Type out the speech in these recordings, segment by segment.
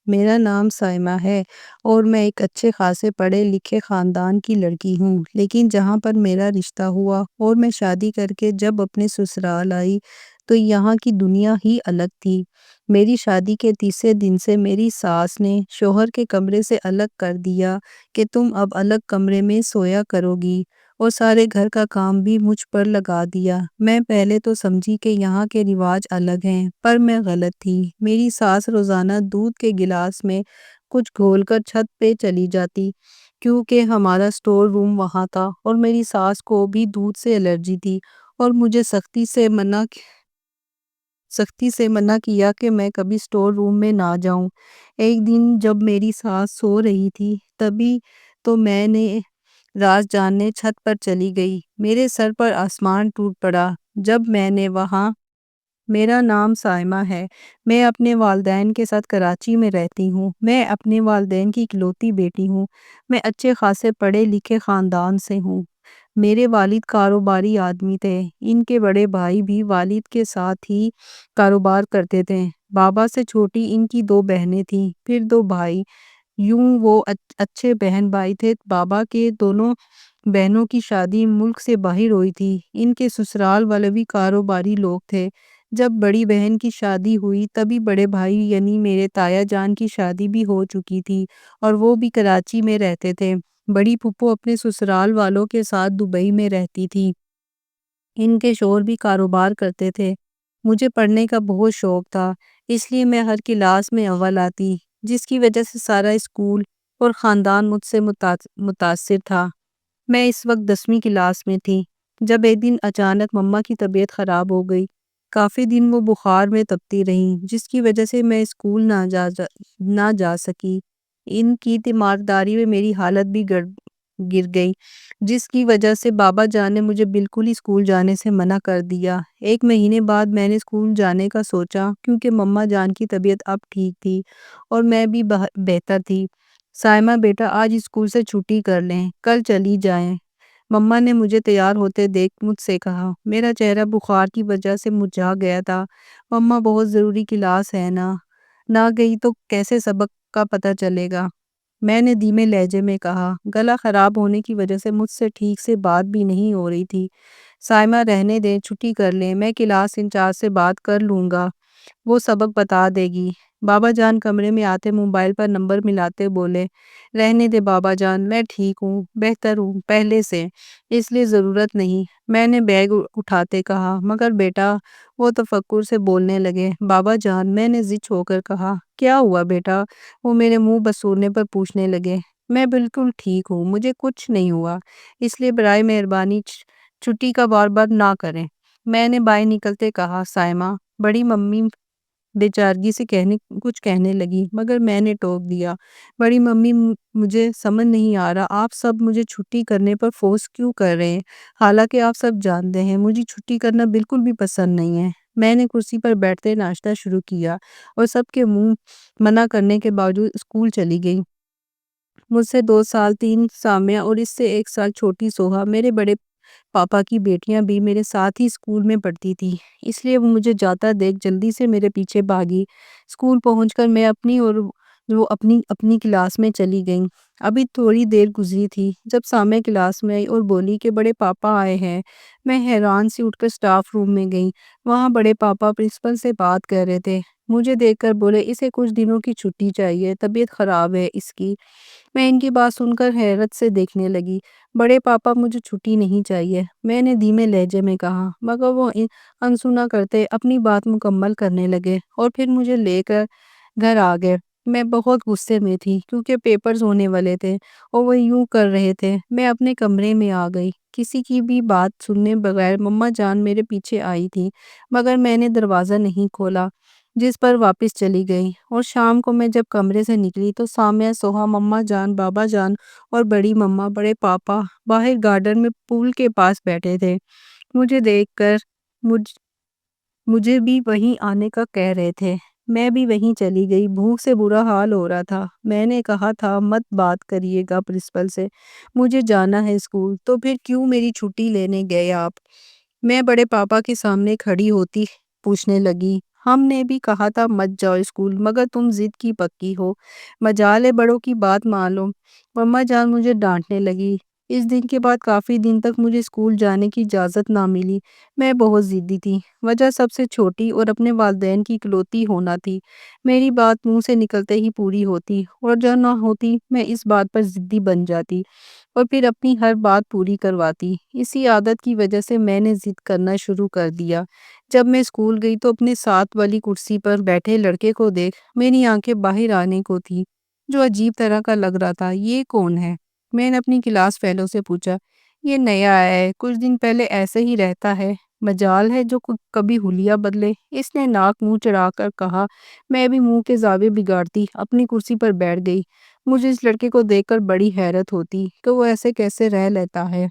میرا نام سائمہ ہے اور میں ایک اچھے خاصے پڑھے لکھے خاندان کی لڑکی ہوں، لیکن جہاں پر میرا رشتہ ہوا اور میں شادی کر کے جب اپنے سسرال آئی تو یہاں کی دنیا ہی الگ تھی۔ میری شادی کے تیسرے دن سے میری ساس نے شوہر کے کمرے سے الگ کر دیا کہ تم اب الگ کمرے میں سویا کرو گی، اور سارے گھر کا کام بھی مجھ پر لگا دیا۔ میں پہلے تو سمجھی کہ یہاں کے رواج الگ ہیں، پر میں غلط تھی۔ میری ساس روزانہ دودھ کے گلاس میں کچھ گھول کر چھت پہ چلی جاتی، کیونکہ ہمارا سٹور روم وہاں تھا اور میری ساس کو بھی دودھ سے الرجی تھی اور مجھے سختی سے منع کیا کہ میں کبھی سٹور روم میں نہ جاؤں۔ ایک دن جب میری ساس سو رہی تھی تبھی تو میں نے راز جاننے چھت پر چلی گئی۔ میرے سر پر آسمان ٹوٹ پڑا جب میں نے وہاں میرا نام سائمہ ہے۔ میں اپنے والدین کے ساتھ کراچی میں رہتی ہوں۔ میں اپنے والدین کی اکلوتی بیٹی ہوں۔ میں اچھے خاصے پڑھے لکھے خاندان سے ہوں۔ میرے والد کاروباری آدمی تھے۔ ان کے بڑے بھائی بھی والد کے ساتھ ہی کاروبار کرتے تھے۔ بابا سے چھوٹی ان کی 2 بہنیں تھیں، پھر 2 بھائی۔ یوں وہ اچھے بہن بھائی تھے۔ بابا کے دونوں بہنوں کی شادی ملک سے باہر ہوئی تھی۔ ان کے سسرال والے بھی کاروباری لوگ تھے۔ جب بڑی بہن کی شادی ہوئی تبھی بڑے بھائی یعنی میرے تایا جان کی شادی بھی ہو چکی تھی اور وہ بھی کراچی میں رہتے تھے۔ بڑی پھپھو اپنے سسرال والوں کے ساتھ دبئی میں رہتی تھی۔ ان کے شوہر بھی کاروبار کرتے تھے۔ مجھے پڑھنے کا بہت شوق تھا، اس لیے میں ہر کلاس میں اول آتی، جس کی وجہ سے سارا اسکول اور خاندان مجھ سے متاثر تھا۔ میں اس وقت 10ویں کلاس میں تھی جب ایک دن اچانک مما کی طبیعت خراب ہو گئی۔ کافی دن وہ بخار میں تپتی رہیں، جس کی وجہ سے میں اسکول نہ جا سکی۔ ان کی تیمارداری میں میری حالت بھی گر گئی، جس کی وجہ سے بابا جان نے مجھے بالکل ہی اسکول جانے سے منع کر دیا۔ 1 مہینے بعد میں نے اسکول جانے کا سوچا، کیونکہ مما جان کی طبیعت اب ٹھیک تھی اور میں بھی بہتر تھی۔ سائمہ بیٹا، آج اسکول سے چھٹی کر لیں، کل چلی جائیں، مما نے مجھے تیار ہوتے دیکھ مجھ سے کہا۔ میرا چہرہ بخار کی وجہ سے مرجھا گیا تھا۔ مما، بہت ضروری کلاس ہے نا، نہ گئی تو کیسے سبق کا پتہ چلے گا، میں نے دھیمے لہجے میں کہا۔ گلا خراب ہونے کی وجہ سے مجھ سے ٹھیک سے بات بھی نہیں ہو رہی تھی۔ سائمہ، رہنے دیں، چھٹی کر لیں، میں کلاس انچارج سے بات کر لوں گا، وہ سبق بتا دے گی۔ بابا جان کمرے میں آتے موبائل پر نمبر ملاتے بولے، رہنے دے بابا جان، میں ٹھیک ہوں، بہتر ہوں پہلے سے، اس لیے ضرورت نہیں، میں نے بیگ اٹھاتے کہا۔ مگر بیٹا، وہ تفکر سے بولنے لگے۔ بابا جان، میں نے ضج ہو کر کہا، کیا ہوا بیٹا؟ وہ میرے منہ بسورنے پر پوچھنے لگے۔ میں بالکل ٹھیک ہوں، مجھے کچھ نہیں ہوا، اس لیے برائے مہربانی چھٹی کا بار بار نہ کریں، میں نے باہر نکلتے کہا۔ سائمہ بڑی ممی بیچارگی سے کچھ کہنے لگی، مگر میں نے ٹوک دیا، بڑی ممی، مجھے سمجھ نہیں آ رہا آپ سب مجھے چھٹی کرنے پر فورس کیوں کر رہے ہیں، حالانکہ آپ سب جانتے ہیں مجھے چھٹی کرنا بالکل بھی پسند نہیں ہے۔ میں نے کرسی پر بیٹھتے ناشتہ شروع کیا اور سب کے منع کرنے کے باوجود اسکول چلی گئی۔ مجھ سے 2 سال 3 سامیہ اور اس سے 1 سال چھوٹی سوہا، میرے بڑے پاپا کی بیٹیاں بھی میرے ساتھ ہی اسکول میں پڑھتی تھی، اس لیے وہ مجھے جاتا دیکھ جلدی سے میرے پیچھے بھاگی۔ اسکول پہنچ کر میں اپنی اور وہ اپنی کلاس میں چلی گئیں۔ ابھی تھوڑی دیر گزری تھی جب سامیہ کلاس میں آئی اور بولی کہ بڑے پاپا آئے ہیں۔ میں حیران سی اٹھ کر سٹاف روم میں گئی، وہاں بڑے پاپا پرنسپل سے بات کر رہے تھے۔ مجھے دیکھ کر بولے، اسے کچھ دنوں کی چھٹی چاہیے، طبیعت خراب ہے اس کی۔ میں ان کی بات سن کر حیرت سے دیکھنے لگی۔ بڑے پاپا، مجھے چھٹی نہیں چاہیے، میں نے دھیمے لہجے میں کہا، مگر وہ انسنا کرتے اپنی بات مکمل کرنے لگے اور پھر مجھے لے کر گھر آ گئے۔ میں بہت غصے میں تھی کیونکہ پیپرز ہونے والے تھے اور وہ یوں کر رہے تھے۔ میں اپنے کمرے میں آ گئی، کسی کی بھی بات سنے بغیر۔ مما جان میرے پیچھے آئی تھی، مگر میں نے دروازہ نہیں کھولا، جس پر واپس چلی گئی۔ اور شام کو میں جب کمرے سے نکلی تو سامیہ، سوہا، مما جان، بابا جان اور بڑی مما، بڑے پاپا باہر گارڈن میں پول کے پاس بیٹھے تھے۔ مجھے دیکھ کر مجھے بھی وہیں آنے کا کہہ رہے تھے۔ میں بھی وہیں چلی گئی، بھوک سے برا حال ہو رہا تھا۔ میں نے کہا تھا مت بات کریے گا پرنسپل سے، مجھے جانا ہے اسکول، تو پھر کیوں میری چھٹی لینے گئے آپ؟ میں بڑے پاپا کے سامنے کھڑی ہوتی پوچھنے لگی، ہم نے بھی کہا تھا مت جاؤ اسکول، مگر تم ضد کی پکی ہو، مجال ہے بڑوں کی بات مان لو۔ مما جان مجھے ڈانٹنے لگی۔ اس دن کے بعد کافی دن تک مجھے اسکول جانے کی اجازت نہ ملی۔ میں بہت ضدی تھی۔ وجہ سب سے چھوٹی اور اپنے والدین کی اکلوتی ہونا تھی۔ میری بات منہ سے نکلتے ہی پوری ہوتی، اور جو نہ ہوتی میں اس بات پر ضدی بن جاتی اور پھر اپنی ہر بات پوری کرواتی۔ اسی عادت کی وجہ سے میں نے ضد کرنا شروع کر دیا۔ جب میں اسکول گئی تو اپنے ساتھ والی کرسی پر بیٹھے لڑکے کو دیکھ میری آنکھیں باہر آنے کو تھی، جو عجیب طرح کا لگ رہا تھا۔ یہ کون ہے؟ میں نے اپنی کلاس فیلو سے پوچھا۔ یہ نیا آیا ہے، کچھ دن پہلے ایسے ہی رہتا ہے، مجال ہے جو کبھی حلیہ بدلے۔ اس نے ناک منہ چڑھا کر کہا۔ میں بھی منہ کے زاویے بگاڑتی اپنی کرسی پر بیٹھ گئی۔ مجھے اس لڑکے کو دیکھ کر بڑی حیرت ہوتی کہ وہ ایسے کیسے رہ لیتا ہے۔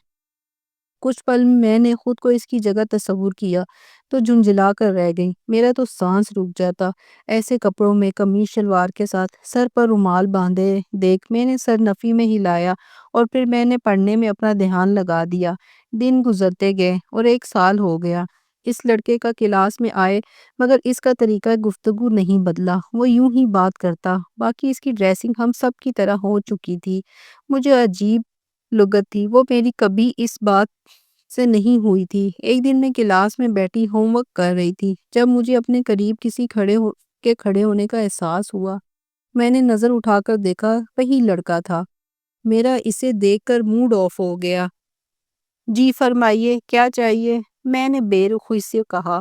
کچھ پل میں نے خود کو اس کی جگہ تصور کیا تو جھنجھلا کر رہ گئی۔ میرا تو سانس رک جاتا۔ ایسے کپڑوں میں، قمیض شلوار کے ساتھ، سر پر رومال باندھے دیکھ میں نے سر نفی میں ہلایا اور پھر میں نے پڑھنے میں اپنا دھیان لگا دیا۔ دن گزرتے گئے اور 1 سال ہو گیا۔ اس لڑکے کا کلاس میں آئے مگر اس کا طریقہ گفتگو نہیں بدلا۔ وہ یوں ہی بات کرتا۔ باقی اس کی ڈریسنگ ہم سب کی طرح ہو چکی تھی۔ مجھے عجیب لگت تھی، وہ میری کبھی اس بات سے نہیں ہوئی تھی۔ ایک دن میں کلاس میں بیٹھی ہوم ورک کر رہی تھی جب مجھے اپنے قریب کسی کھڑے ہونے کا احساس ہوا۔ میں نے نظر اٹھا کر دیکھا، وہی لڑکا تھا۔ میرا اسے دیکھ کر موڈ آف ہو گیا۔ جی فرمائیے، کیا چاہیے؟ میں نے بے رخی سے کہا۔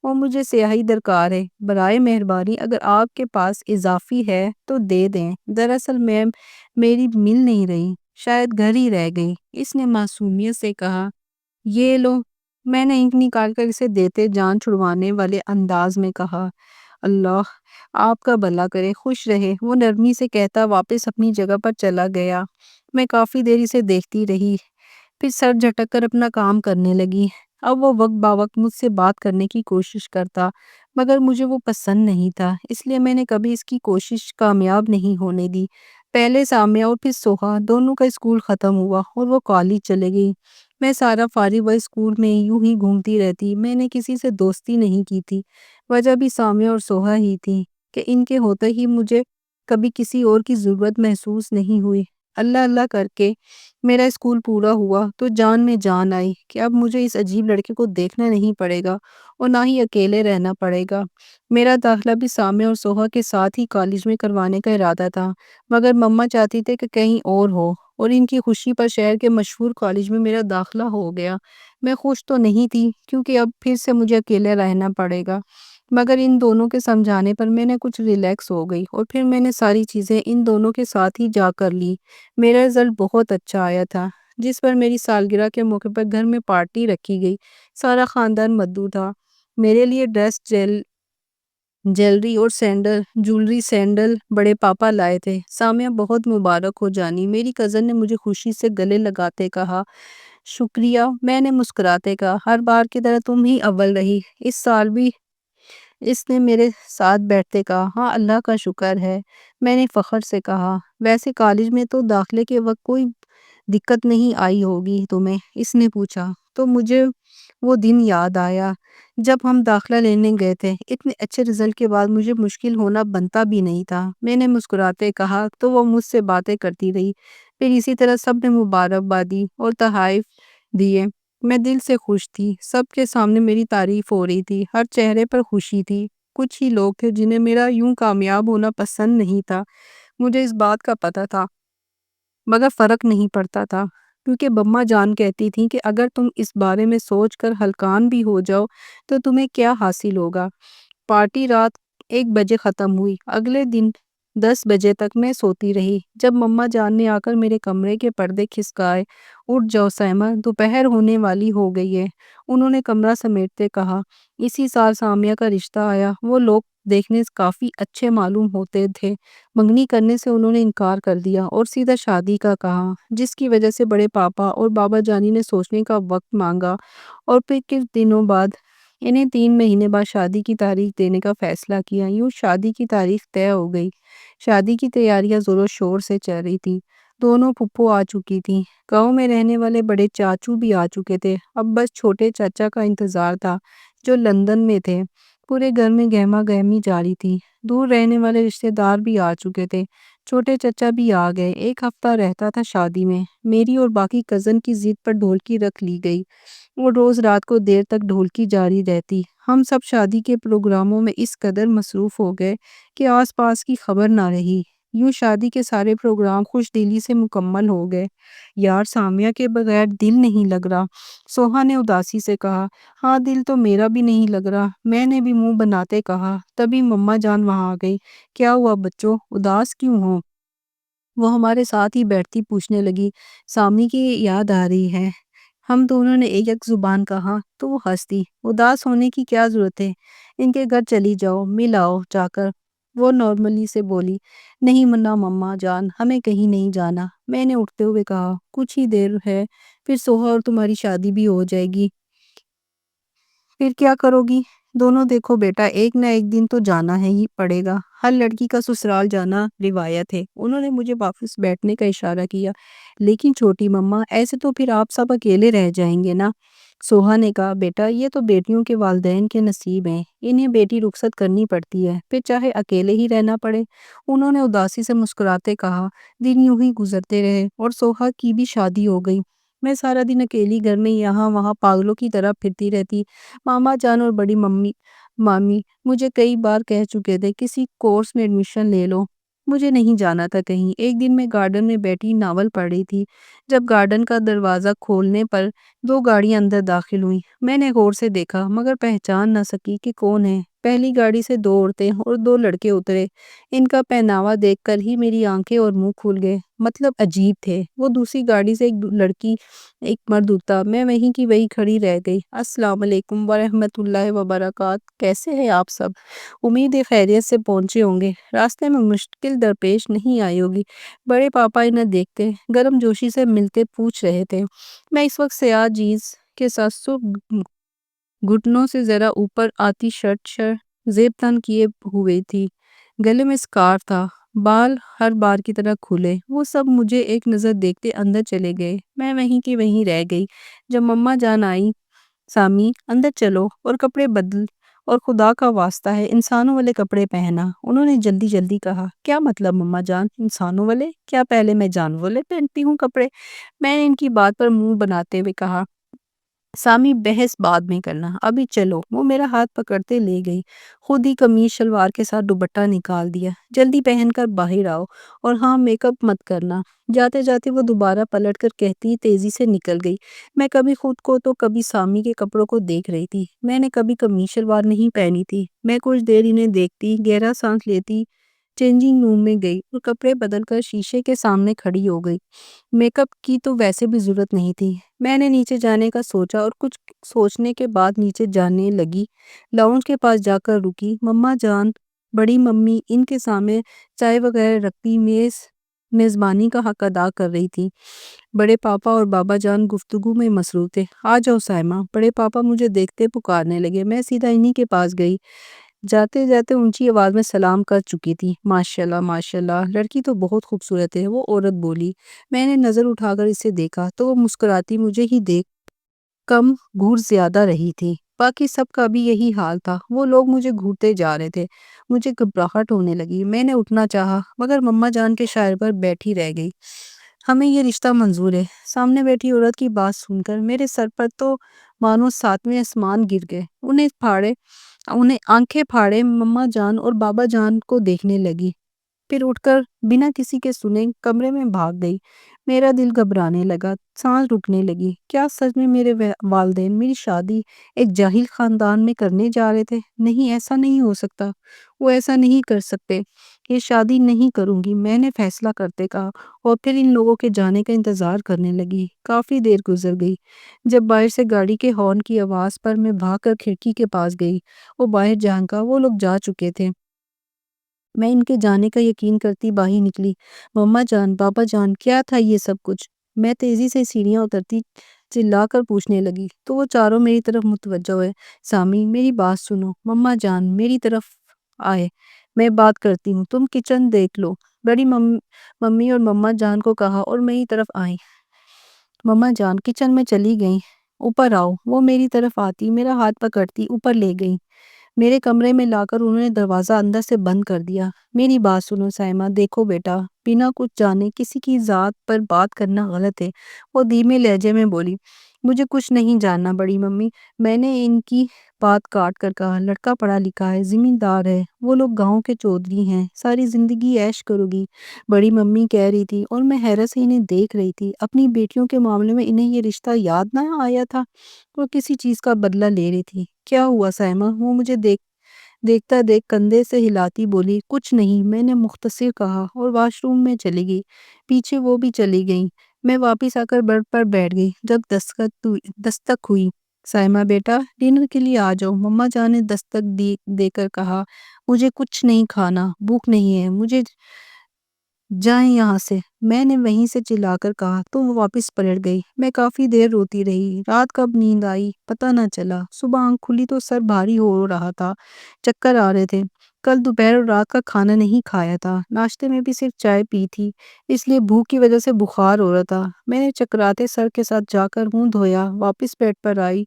وہ مجھے سیاہی درکار ہے، برائے مہربانی اگر آپ کے پاس اضافی ہے تو دے دیں۔ دراصل میں میری مل نہیں رہی، شاید گھر ہی رہ گئی۔ اس نے معصومیت سے کہا۔ یہ لو۔ میں نے انک نکال کر اسے دیتے جان چھڑوانے والے انداز میں کہا۔ اللہ آپ کا بھلا کرے، خوش رہے، وہ نرمی سے کہتا واپس اپنی جگہ پر چلا گیا۔ میں کافی دیر اسے دیکھتی رہی، پھر سر جھٹک کر اپنا کام کرنے لگی۔ اب وہ وقت باوقت مجھ سے بات کرنے کی کوشش کرتا مگر مجھے وہ پسند نہیں تھا، اس لیے میں نے کبھی اس کی کوشش کامیاب نہیں ہونے دی۔ پہلے سامیہ اور پھر سوہا دونوں کا اسکول ختم ہوا اور وہ کالج چلے گئی۔ میں سارا فارغ وقت اسکول میں یوں ہی گھومتی رہتی۔ میں نے کسی سے دوستی نہیں کی تھی۔ وجہ بھی سامیہ اور سوہا ہی تھی کہ ان کے ہوتے ہی مجھے کبھی کسی اور کی ضرورت محسوس نہیں ہوئی۔ اللہ اللہ کر کے میرا اسکول پورا ہوا تو جان میں جان آئی کہ اب مجھے اس عجیب لڑکے کو دیکھنا نہیں پڑے گا اور نہ ہی اکیلے رہنا پڑے گا۔ میرا داخلہ بھی سامیہ اور سوہا کے ساتھ ہی کالج میں کروانے کا ارادہ تھا، مگر مما چاہتی تھے کہ کہیں اور ہو، اور ان کی خوشی پر شہر کے مشہور کالج میں میرا داخلہ ہو گیا۔ میں خوش تو نہیں تھی کیونکہ اب پھر سے مجھے اکیلے رہنا پڑے گا، مگر ان دونوں کے سمجھانے پر میں نے کچھ ریلیکس ہو گئی اور پھر میں نے ساری چیزیں ان دونوں کے ساتھ ہی جا کر لی۔ میرا رزلٹ بہت اچھا آیا تھا، جس پر میری سالگرہ کے موقع پر گھر میں پارٹی رکھی گئی۔ سارا خاندان مدعو تھا۔ میرے لیے ڈریس، جیولری سینڈل بڑے پاپا لائے تھے۔ سامیہ بہت مبارک ہو جانی، میری کزن نے مجھے خوشی سے گلے لگاتے کہا۔ شکریہ، میں نے مسکراتے کہا۔ ہر بار کی طرح تم ہی اول رہی، اس سال بھی، اس نے میرے ساتھ بیٹھتے کہا۔ ہاں اللہ کا شکر ہے، میں نے فخر سے کہا۔ ویسے کالج میں تو داخلے کے وقت کوئی دقت نہیں آئی ہوگی تمہیں؟ اس نے پوچھا تو مجھے وہ دن یاد آیا جب ہم داخلہ لینے گئے تھے۔ اتنے اچھے رزلٹ کے بعد مجھے مشکل ہونا بنتا بھی نہیں تھا، میں نے مسکراتے کہا تو وہ مجھ سے باتیں کرتی رہی۔ پھر اسی طرح سب نے مبارکباد دی اور تحائف دیے۔ میں دل سے خوش تھی، سب کے سامنے میری تعریف ہو رہی تھی، ہر چہرے پر خوشی تھی۔ کچھ ہی لوگ تھے جنہیں میرا یوں کامیاب ہونا پسند نہیں تھا، مجھے اس بات کا پتہ تھا، مگر فرق نہیں پڑتا تھا کیونکہ مما جان کہتی تھیں کہ اگر تم اس بارے میں سوچ کر ہلکان بھی ہو جاؤ تو تمہیں کیا حاصل ہوگا۔ پارٹی رات 1 بجے ختم ہوئی۔ اگلے دن 10 بجے تک میں سوتی رہی، جب مما جان نے آ کر میرے کمرے کے پردے کھسکائے۔ اٹھ جاؤ سائمہ، دوپہر ہونے والی ہو گئی ہے، انہوں نے کمرہ سمیٹتے کہا۔ اسی سال سامیہ کا رشتہ آیا۔ وہ لوگ دیکھنے سے کافی اچھے معلوم ہوتے تھے۔ منگنی کرنے سے انہوں نے انکار کر دیا اور سیدھا شادی کا کہا، جس کی وجہ سے بڑے پاپا اور بابا جانی نے سوچنے کا وقت مانگا اور پھر کچھ دنوں بعد انہیں 3 مہینے بعد شادی کی تاریخ دینے کا فیصلہ کیا۔ یوں شادی کی تاریخ طے ہو گئی۔ شادی کی تیاریاں زور و شور سے چل رہی تھی۔ دونوں پھپھو آ چکی تھیں، گاؤں میں رہنے والے بڑے چاچو بھی آ چکے تھے۔ اب بس چھوٹے چاچا کا انتظار تھا جو لندن میں تھے۔ پورے گھر میں گہما گہمی جاری تھی۔ دور رہنے والے رشتہ دار بھی آ چکے تھے، چھوٹے چچا بھی آ گئے۔ ایک ہفتہ رہتا تھا شادی میں۔ میری اور باقی کزن کی ضد پر ڈھولکی رکھ لی گئی اور روز رات کو دیر تک ڈھولکی جاری رہتی۔ ہم سب شادی کے پروگراموں میں اس قدر مصروف ہو گئے کہ آس پاس کی خبر نہ رہی۔ یوں شادی کے سارے پروگرام خوش دلی سے مکمل ہو گئے۔ یار سامیہ کے بغیر دل نہیں لگ رہا، سوہا نے اداسی سے کہا۔ ہاں دل تو میرا بھی نہیں لگ رہا، میں نے بھی منہ بناتے کہا۔ تبھی مما جان وہاں آ گئی۔ کیا ہوا بچوں، اداس کیوں ہو؟ وہ ہمارے ساتھ ہی بیٹھتی پوچھنے لگی۔ سامی کی یاد آ رہی ہے، ہم دونوں نے ایک ایک زبان کہا تو وہ ہنس دی۔ اداس ہونے کی کیا ضرورت ہے، ان کے گھر چلی جاؤ، مل آؤ جا کر۔ وہ نارملی سے بولی۔ نہیں منا مما جان، ہمیں کہیں نہیں جانا، میں نے اٹھتے ہوئے کہا۔ کچھ ہی دیر ہے، پھر سوہا اور تمہاری شادی بھی ہو جائے گی، پھر کیا کرو گی؟ دونوں دیکھو بیٹا، ایک نہ ایک دن تو جانا ہے ہی پڑے گا، ہر لڑکی کا سسرال جانا روایت ہے۔ انہوں نے مجھے واپس بیٹھنے کا اشارہ کیا۔ لیکن چھوٹی مما، ایسے تو پھر آپ سب اکیلے رہ جائیں گے نا؟ سوہا نے کہا۔ بیٹا یہ تو بیٹیوں کے والدین کے نصیب ہیں، انہیں بیٹی رخصت کرنی پڑتی ہے، پھر چاہے اکیلے ہی رہنا پڑے۔ انہوں نے اداسی سے مسکراتے کہا۔ دن یوں ہی گزرتے رہے اور سوہا کی بھی شادی ہو گئی۔ میں سارا دن اکیلی گھر میں یہاں وہاں پاگلوں کی طرح پھرتی رہتی۔ ماما جان اور بڑی مامی مجھے کئی بار کہہ چکے تھے کسی کورس میں ایڈمیشن لے لو، مجھے نہیں جانا تھا کہیں۔ ایک دن میں گارڈن میں بیٹھی ناول پڑھ رہی تھی، جب گارڈن کا دروازہ کھولنے پر دو گاڑیاں اندر داخل ہوئیں۔ میں نے غور سے دیکھا مگر پہچان نہ سکی کہ کون ہے۔ پہلی گاڑی سے دو عورتیں اور دو لڑکے اترے۔ ان کا پہناوا دیکھ کر ہی میری آنکھیں اور منہ کھل گئے، مطلب عجیب تھے۔ وہ دوسری گاڑی سے ایک لڑکی ایک مرد اترا۔ میں وہیں کی وہیں کھڑی رہ گئی۔ السلام علیکم ورحمۃ اللہ وبرکاتہ، کیسے ہیں آپ سب؟ امید ہے خیریت سے پہنچے ہوں گے، راستے میں مشکل درپیش نہیں آئی ہوگی۔ بڑے پاپا انہیں دیکھتے گرم جوشی سے ملتے پوچھ رہے تھے۔ میں اس وقت سیاہ جینس کے ساتھ سرخ گھٹنوں سے ذرا اوپر آتی شرٹ زیب تن کیے ہوئے تھی، گلے میں سکارف تھا، بال ہر بار کی طرح کھلے۔ وہ سب مجھے ایک نظر دیکھتے اندر چلے گئے، میں وہیں کی وہیں رہ گئی۔ جب مما جان آئی، سامی اندر چلو اور کپڑے بدل، اور خدا کا واسطہ ہے انسانوں والے کپڑے پہنا، انہوں نے جلدی جلدی کہا۔ کیا مطلب مما جان، انسانوں والے؟ کیا پہلے میں جانور والے پہنتی ہوں کپڑے؟ میں نے ان کی بات پر منہ بناتے ہوئے کہا۔ سامی بحث بعد میں کرنا، ابھی چلو۔ وہ میرا ہاتھ پکڑتے لے گئی، خود ہی قمیض شلوار کے ساتھ دوپٹہ نکال دیا۔ جلدی پہن کر باہر آؤ، اور ہاں میک اپ مت کرنا۔ جاتے جاتے وہ دوبارہ پلٹ کر کہتی تیزی سے نکل گئی۔ میں کبھی خود کو تو کبھی سامی کے کپڑوں کو دیکھ رہی تھی۔ میں نے کبھی قمیض شلوار نہیں پہنی تھی۔ میں کچھ دیر انہیں دیکھتی، گہرا سانس لیتی، چینجنگ روم میں گئی اور کپڑے بدل کر شیشے کے سامنے کھڑی ہو گئی۔ میک اپ کی تو ویسے بھی ضرورت نہیں تھی۔ میں نے نیچے جانے کا سوچا اور کچھ سوچنے کے بعد نیچے جانے لگی۔ لاؤنج کے پاس جا کر رکی۔ مما جان، بڑی ممی ان کے سامنے چائے وغیرہ رکھتی میزبانی کا حق ادا کر رہی تھی۔ بڑے پاپا اور بابا جان گفتگو میں مصروف تھے۔ آ جاؤ سائمہ، بڑے پاپا مجھے دیکھتے پکارنے لگے۔ میں سیدھا انہی کے پاس گئی۔ جاتے جاتے اونچی آواز میں سلام کر چکی تھی۔ ماشاءاللہ ماشاءاللہ، لڑکی تو بہت خوبصورت ہے، وہ عورت بولی۔ میں نے نظر اٹھا کر اسے دیکھا تو وہ مسکراتی مجھے ہی دیکھ کم گھور زیادہ رہی تھی۔ باقی سب کا بھی یہی حال تھا، وہ لوگ مجھے گھورتے جا رہے تھے۔ مجھے گھبراہٹ ہونے لگی، میں نے اٹھنا چاہا مگر مما جان کے اشارے پر بیٹھی رہ گئی۔ ہمیں یہ رشتہ منظور ہے۔ سامنے بیٹھی عورت کی بات سن کر میرے سر پر تو مانو ساتویں آسمان گر گئے۔ انہیں آنکھیں پھاڑے مما جان اور بابا جان کو دیکھنے لگی، پھر اٹھ کر بنا کسی کے سنے کمرے میں بھاگ گئی۔ میرا دل گھبرانے لگا، سانس رکنے لگی۔ کیا سچ میں میرے والدین میری شادی ایک جاہل خاندان میں کرنے جا رہے تھے؟ نہیں، ایسا نہیں ہو سکتا، وہ ایسا نہیں کر سکتے۔ یہ شادی نہیں کروں گی، میں نے فیصلہ کرتے کہا، اور پھر ان لوگوں کے جانے کا انتظار کرنے لگی۔ کافی دیر گزر گئی۔ جب باہر سے گاڑی کے ہارن کی آواز پر میں بھاگ کر کھڑکی کے پاس گئی اور باہر جھانکا، وہ لوگ جا چکے تھے۔ میں ان کے جانے کا یقین کرتی باہر نکلی۔ مما جان، بابا جان، کیا تھا یہ سب کچھ؟ میں تیزی سے سیڑھیاں اترتی چلا کر پوچھنے لگی تو وہ چاروں میری طرف متوجہ ہوئے۔ سامی میری بات سنو۔ مما جان میری طرف آئے۔ میں بات کرتی ہوں، تم کچن دیکھ لو۔ بڑی ممی اور مما جان کو کہا اور میری طرف آئیں۔ مما جان کچن میں چلی گئیں۔ اوپر آؤ۔ وہ میری طرف آتی میرا ہاتھ پکڑتی اوپر لے گئی۔ میرے کمرے میں لا کر انہوں نے دروازہ اندر سے بند کر دیا۔ میری بات سنو سائمہ، دیکھو بیٹا، بنا کچھ جانے کسی کی ذات پر بات کرنا غلط ہے۔ وہ دھیمے لہجے میں بولی، مجھے کچھ نہیں جاننا بڑی ممی۔ میں نے ان کی بات کاٹ کر کہا، لڑکا پڑھا لکھا ہے، زمیندار ہے، وہ لوگ گاؤں کے چودھری ہیں، ساری زندگی عیش کرو گی، بڑی ممی کہہ رہی تھی، اور میں حیرت سے انہیں دیکھ رہی تھی۔ اپنی بیٹیوں کے معاملے میں انہیں یہ رشتہ یاد نہ آیا تھا؟ وہ کسی چیز کا بدلہ لے رہی تھی۔ کیا ہوا سائمہ؟ وہ مجھے دیکھتا دیکھ کندھے سے ہلاتی بولی، کچھ نہیں، میں نے مختصر کہا، اور واش روم میں چلی گئی۔ پیچھے وہ بھی چلی گئی۔ میں واپس آ کر بیڈ پر بیٹھ گئی۔ جب دستک ہوئی، سائمہ بیٹا ڈنر کے لیے آ جاؤ، مما جان نے دستک دے کر کہا، مجھے کچھ نہیں کھانا، بھوک نہیں ہے مجھے، جائیں یہاں سے، میں نے وہیں سے چلا کر کہا تو وہ واپس پلٹ گئی۔ میں کافی دیر روتی رہی۔ رات کب نیند آئی پتہ نہ چلا۔ صبح آنکھ کھلی تو سر بھاری ہو رہا تھا، چکر آ رہے تھے۔ کل دوپہر اور رات کا کھانا نہیں کھایا تھا، ناشتے میں بھی صرف چائے پی تھی، اس لیے بھوک کی وجہ سے بخار ہو رہا تھا۔ میں نے چکراتے سر کے ساتھ جا کر منہ دھویا، واپس بیڈ پر آئی،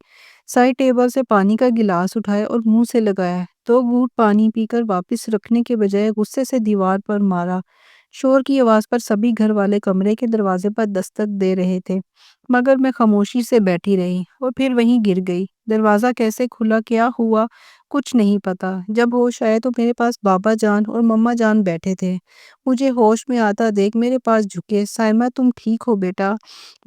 سائڈ ٹیبل سے پانی کا گلاس اٹھایا اور منہ سے لگایا۔ 2 گھونٹ پانی پی کر واپس رکھنے کے بجائے غصے سے دیوار پر مارا۔ شور کی آواز پر سبھی گھر والے کمرے کے دروازے پر دستک دے رہے تھے، مگر میں خاموشی سے بیٹھی رہی اور پھر وہیں گر گئی۔ دروازہ کیسے کھلا، کیا ہوا، کچھ نہیں پتا۔ جب ہوش آیا تو میرے پاس بابا جان اور مما جان بیٹھے تھے۔ مجھے ہوش میں آتا دیکھ میرے پاس جھکے، سائمہ تم ٹھیک ہو بیٹا؟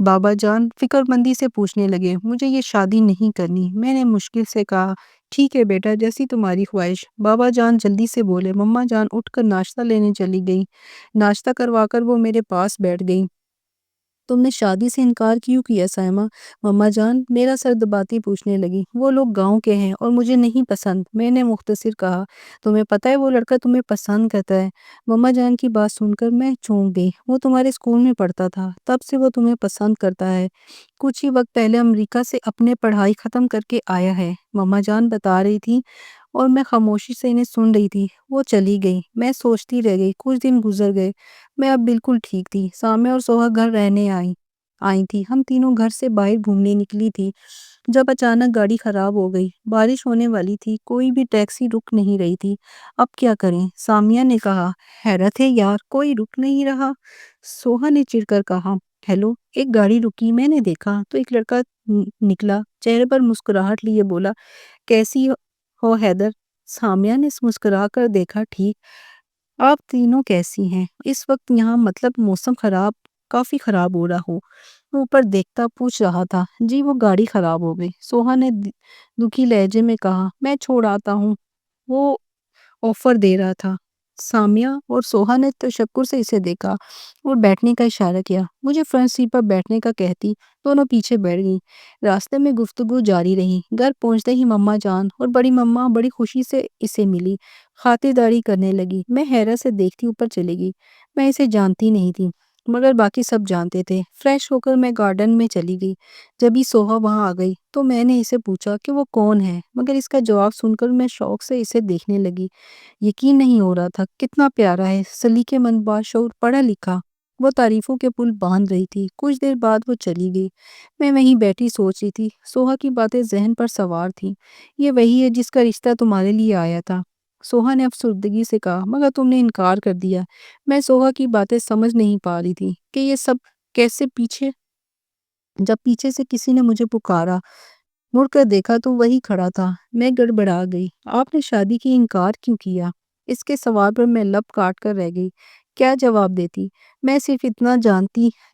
بابا جان فکر مندی سے پوچھنے لگے، مجھے یہ شادی نہیں کرنی، میں نے مشکل سے کہا۔ ٹھیک ہے بیٹا، جیسی تمہاری خواہش، بابا جان جلدی سے بولے۔ مما جان اٹھ کر ناشتہ لینے چلی گئی۔ ناشتہ کروا کر وہ میرے پاس بیٹھ گئی۔ تم نے شادی سے انکار کیوں کیا سائمہ؟ مما جان میرا سر دباتی پوچھنے لگی۔ وہ لوگ گاؤں کے ہیں اور مجھے نہیں پسند، میں نے مختصر کہا۔ تمہیں پتہ ہے وہ لڑکا تمہیں پسند کرتا ہے؟ مما جان کی بات سن کر میں چونک گئی۔ وہ تمہارے اسکول میں پڑھتا تھا، تب سے وہ تمہیں پسند کرتا ہے، کچھ ہی وقت پہلے امریکہ سے اپنے پڑھائی ختم کر کے آیا ہے، مما جان بتا رہی تھی، اور میں خاموشی سے انہیں سن رہی تھی۔ وہ چلی گئی، میں سوچتی رہ گئی۔ کچھ دن گزر گئے، میں اب بالکل ٹھیک تھی۔ سامیہ اور سوہا گھر رہنے آئی تھی، ہم تینوں گھر سے باہر گھومنے نکلی تھی جب اچانک گاڑی خراب ہو گئی۔ بارش ہونے والی تھی، کوئی بھی ٹیکسی رک نہیں رہی تھی۔ اب کیا کریں؟ سامیہ نے کہا۔ حیرت ہے یار، کوئی رک نہیں رہا، سوہا نے چڑ کر کہا۔ ہیلو، ایک گاڑی رکی، میں نے دیکھا تو ایک لڑکا نکلا، چہرے پر مسکراہٹ لیے بولا، کیسی ہو حیدر؟ سامیہ نے مسکرا کر دیکھا، ٹھیک، آپ تینوں کیسی ہیں؟ اس وقت یہاں مطلب موسم کافی خراب ہو رہا ہو؟ وہ اوپر دیکھتا پوچھ رہا تھا۔ جی وہ گاڑی خراب ہو گئی، سوہا نے دکھی لہجے میں کہا، میں چھوڑ آتا ہوں، وہ آفر دے رہا تھا۔ سامیہ اور سوہا نے تشکر سے اسے دیکھا اور بیٹھنے کا اشارہ کیا۔ مجھے فرنٹ سیٹ پر بیٹھنے کا کہتی دونوں پیچھے بیٹھ گئی۔ راستے میں گفتگو جاری رہی۔ گھر پہنچتے ہی مما جان اور بڑی مما بڑی خوشی سے اسے ملی، خاطرداری کرنے لگی۔ میں حیرت سے دیکھتی اوپر چلی گئی۔ میں اسے جانتی نہیں تھی، مگر باقی سب جانتے تھے۔ فریش ہو کر میں گارڈن میں چلی گئی۔ جب ہی سوہا وہاں آ گئی تو میں نے اسے پوچھا کہ وہ کون ہے، مگر اس کا جواب سن کر میں شوق سے اسے دیکھنے لگی۔ یقین نہیں ہو رہا تھا، کتنا پیارا ہے، سلیقے مند، باشعور، پڑھا لکھا۔ وہ تعریفوں کے پل باندھ رہی تھی۔ کچھ دیر بعد وہ چلی گئی۔ میں وہیں بیٹھی سوچ رہی تھی۔ سوہا کی باتیں ذہن پر سوار تھیں۔ یہ وہی ہے جس کا رشتہ تمہارے لیے آیا تھا، سوہا نے افسردگی سے کہا، مگر تم نے انکار کر دیا۔ میں سوہا کی باتیں سمجھ نہیں پا رہی تھی کہ یہ سب کیسے جب پیچھے سے کسی نے مجھے پکارا، مڑ کر دیکھا تو وہی کھڑا تھا۔ میں گڑبڑا گئی۔ آپ نے شادی کی انکار کیوں کیا؟ اس کے سوال پر میں لب کاٹ کر رہ گئی۔ کیا جواب دیتی؟ میں صرف اتنا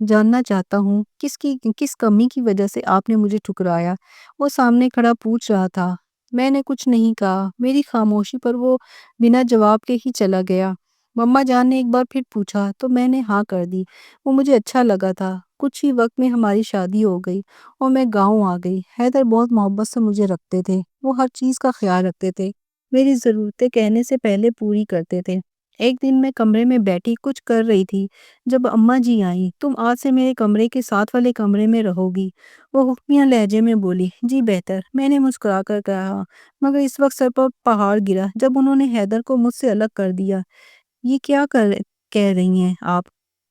جاننا چاہتا ہوں، کس کمی کی وجہ سے آپ نے مجھے ٹھکرایا؟ وہ سامنے کھڑا پوچھ رہا تھا۔ میں نے کچھ نہیں کہا۔ میری خاموشی پر وہ بنا جواب کے ہی چلا گیا۔ مما جان نے ایک بار پھر پوچھا تو میں نے ہاں کر دی۔ وہ مجھے اچھا لگا تھا۔ کچھ ہی وقت میں ہماری شادی ہو گئی اور میں گاؤں آ گئی۔ حیدر بہت محبت سے مجھے رکھتے تھے، وہ ہر چیز کا خیال رکھتے تھے، میری ضرورتیں کہنے سے پہلے پوری کرتے تھے۔ ایک دن میں کمرے میں بیٹھی کچھ کر رہی تھی جب اماں جی آئیں۔ تم آج سے میرے کمرے کے ساتھ والے کمرے میں رہو گی، وہ حکمیہ لہجے میں بولی۔ جی بہتر، میں نے مسکرا کر کہا، مگر اس وقت سر پر پہاڑ گرا جب انہوں نے حیدر کو مجھ سے الگ کر دیا۔ یہ کیا کہہ رہی ہیں آپ؟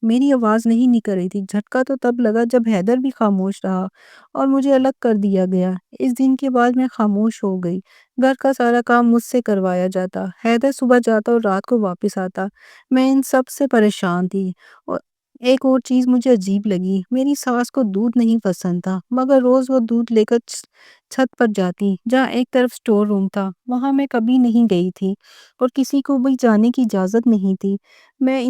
میری آواز نہیں نکل رہی تھی۔ جھٹکا تو تب لگا جب حیدر بھی خاموش رہا اور مجھے الگ کر دیا گیا۔ اس دن کے بعد میں خاموش ہو گئی۔ گھر کا سارا کام مجھ سے کروایا جاتا۔ حیدر صبح جاتا اور رات کو واپس آتا۔ میں ان سب سے پریشان تھی۔ اور ایک اور چیز مجھے عجیب لگی، میری ساس کو دودھ نہیں پسند تھا، مگر روز وہ دودھ لے کر چھت پر جاتی جہاں ایک طرف سٹور روم تھا۔ وہاں میں کبھی نہیں گئی تھی اور کسی کو بھی جانے کی اجازت نہیں تھی۔ میں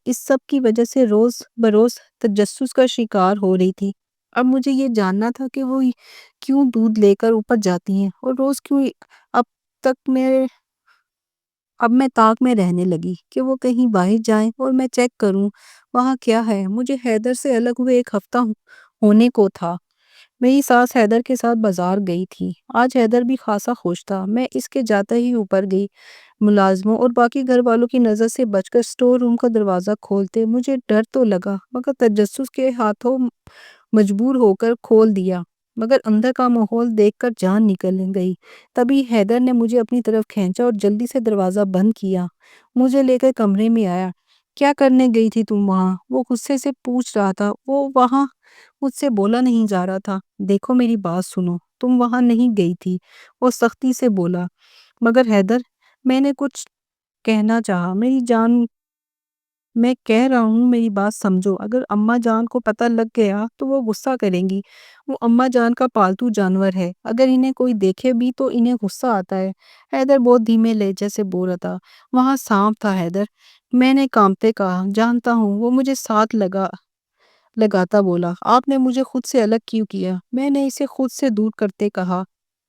اس سب کی وجہ سے روز بروز تجسس کا شکار ہو رہی تھی۔ اب مجھے یہ جاننا تھا کہ وہ کیوں دودھ لے کر اوپر جاتی ہیں اور روز کیوں اب تک میں اب میں طاق میں رہنے لگی کہ وہ کہیں باہر جائیں اور میں چیک کروں وہاں کیا ہے۔ مجھے حیدر سے الگ ہوئے ایک ہفتہ ہونے کو تھا۔ میری ساس حیدر کے ساتھ بازار گئی تھی۔ آج حیدر بھی خاصا خوش تھا۔ میں اس کے جاتے ہی اوپر گئی۔ ملازموں اور باقی گھر والوں کی نظر سے بچ کر سٹور روم کا دروازہ کھولتے مجھے ڈر تو لگا، مگر تجسس کے ہاتھوں مجبور ہو کر کھول دیا۔ مگر اندر کا ماحول دیکھ کر جان نکل گئی۔ تبھی حیدر نے مجھے اپنی طرف کھینچا اور جلدی سے دروازہ بند کیا۔ مجھے لے کر کمرے میں آیا۔ کیا کرنے گئی تھی تم وہاں؟ وہ غصے سے پوچھ رہا تھا۔ وہ وہاں مجھ سے بولا نہیں جا رہا تھا۔ دیکھو میری بات سنو، تم وہاں نہیں گئی تھی، وہ سختی سے بولا۔ مگر حیدر، میں نے کچھ کہنا چاہا۔ میری جان، میں کہہ رہا ہوں میری بات سمجھو۔ اگر اماں جان کو پتہ لگ گیا تو وہ غصہ کریں گی۔ وہ اماں جان کا پالتو جانور ہے، اگر انہیں کوئی دیکھے بھی تو انہیں غصہ آتا ہے۔ حیدر بہت دھیمے لہجے سے بول رہا تھا۔ وہاں سانپ تھا حیدر، میں نے کانپتے کہا۔ جانتا ہوں، وہ مجھے ساتھ لگاتا بولا۔ آپ نے مجھے خود سے الگ کیوں کیا؟ میں نے اسے خود سے دور کرتے کہا۔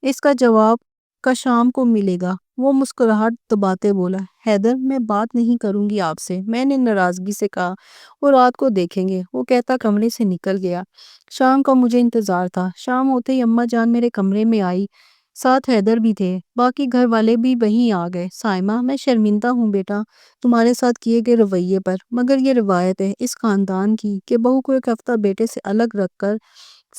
اس کا جواب کا شام کو ملے گا، وہ مسکراہٹ دباتے بولا۔ حیدر، میں بات نہیں کروں گی آپ سے، میں نے ناراضگی سے کہا۔ وہ رات کو دیکھیں گے، وہ کہتا کمرے سے نکل گیا۔ شام کا مجھے انتظار تھا۔ شام ہوتے ہی اماں جان میرے کمرے میں آئی، ساتھ حیدر بھی تھے، باقی گھر والے بھی وہیں آ گئے۔ سائمہ، میں شرمندہ ہوں بیٹا تمہارے ساتھ کیے گئے رویے پر، مگر یہ روایت ہے اس خاندان کی کہ بہو کو ایک ہفتہ بیٹے سے الگ رکھ کر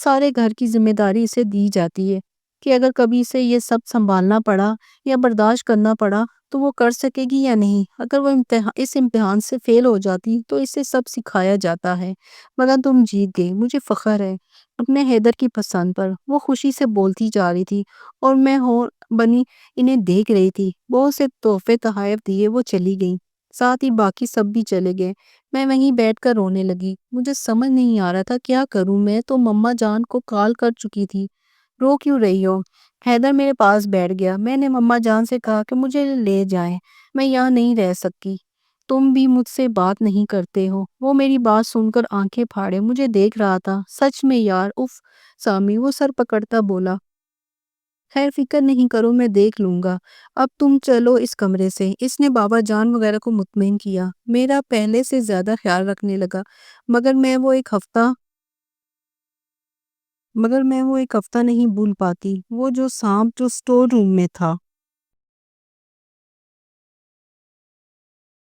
سارے گھر کی ذمہ داری اسے دی جاتی ہے کہ اگر کبھی اسے یہ سب سنبھالنا پڑا یا برداشت کرنا پڑا تو وہ کر سکے گی یا نہیں۔ اگر وہ اس امتحان سے فیل ہو جاتی تو اسے سب سکھایا جاتا ہے۔ مگر تم جیت گئی، مجھے فخر ہے اپنے حیدر کی پسند پر۔ وہ خوشی سے بولتی جا رہی تھی اور میں بنی انہیں دیکھ رہی تھی۔ بہت سے تحفے تحائف دیے وہ چلی گئی، ساتھ ہی باقی سب بھی چلے گئے۔ میں وہیں بیٹھ کر رونے لگی۔ مجھے سمجھ نہیں آ رہا تھا کیا کروں۔ میں تو مما جان کو کال کر چکی تھی۔ رو کیوں رہی ہو؟ حیدر میرے پاس بیٹھ گیا۔ میں نے مما جان سے کہا کہ مجھے لے جائیں، میں یہاں نہیں رہ سکتی۔ تم بھی مجھ سے بات نہیں کرتے ہو؟ وہ میری بات سن کر آنکھیں پھاڑے مجھے دیکھ رہا تھا۔ سچ میں یار، اف سامی، وہ سر پکڑتا بولا۔ خیر فکر نہیں کرو، میں دیکھ لوں گا۔ اب تم چلو اس کمرے سے۔ اس نے بابا جان وغیرہ کو مطمئن کیا، میرا پہلے سے زیادہ خیال رکھنے لگا۔ مگر میں وہ ایک ہفتہ نہیں بھول پاتی، وہ جو سانپ جو سٹور روم میں تھا۔